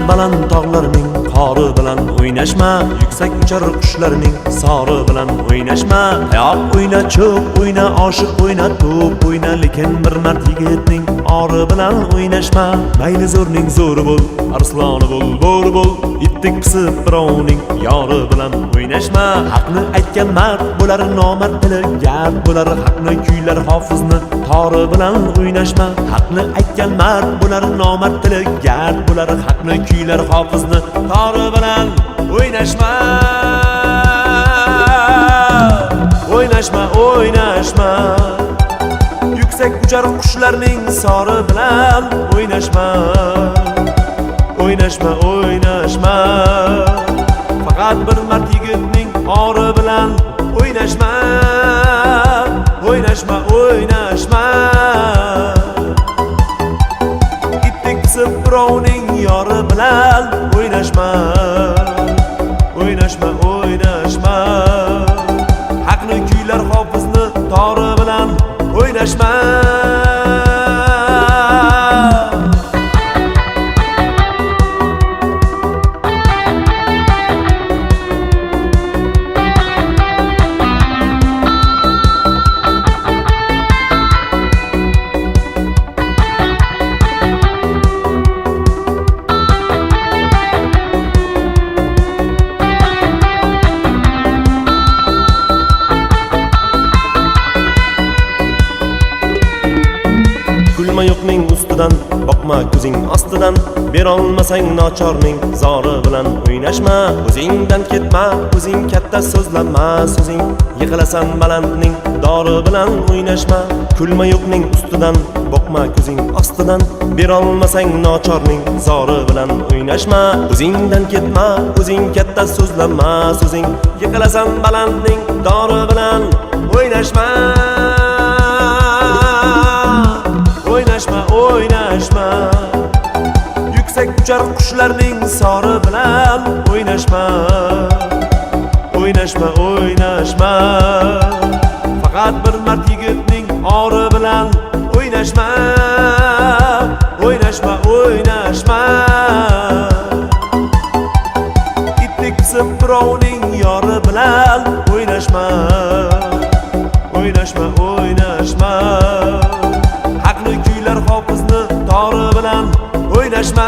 baland tog'larning qori bilan o'ynashma, yuksak uchar qushlarning sori bilan o'ynashma. Tayoq o'yna, cho'p o'yna, oshiq o'yna, to'p o'yna, lekin bir mard yigitning ori bilan o'ynashma. Mayli zo'rning zo'ri bo'l, arsloni bo'l, bo'ri bo'l, itdek pisib birovning yori bilan o'ynashma. Haqni aytgan mard bo'lar, nomard tili gap bo'lar, haqni kuylar hofizni tori bilan o'ynashma. Haqni aytgan mard bo'lar, nomard tili gap bo'lar, haqni kuylar hofizni tori bilan o'ynashma. O'ynashma, o'ynashma, yuksak uchar qushlarning sori bilan o'ynashma. O'ynashma, o'ynashma, faqat bir mard yigitning ori bilan o'ynashma. O'ynashma, o'ynashma, itdek pisib birovning yori bilan o'ynashma. O'ynashma, o'ynashma, haqni kuylar hofizni tori bilan o'ynashma. Kulma yo'qning ustidan, boqma ko'zing ostidan, berolmasang nochorning zori bilan o'ynashma. O'zingdan ketma, o'zing katta so'zlama, so'zing yiqilasan balandning dori bilan o'ynashma. Kulma yo'qning ustidan, boqma ko'zing ostidan, berolmasang nochorning zori bilan o'ynashma. O'zingdan ketma, o'zing katta so'zlama, so'zing yiqilasan balandning dori bilan o'ynashma. O'ynashma, o'ynashma, yuksak uchar qushlarning sori bilan o'ynashma. O'ynashma, o'ynashma, faqat bir mard yigitning ori bilan o'ynashma. O'ynashma, o'ynashma, itdek pisib birovning yori bilan o'ynashma. O'ynashma, o'ynashma, haqni kuylar hofizni tori bilan o'ynashma.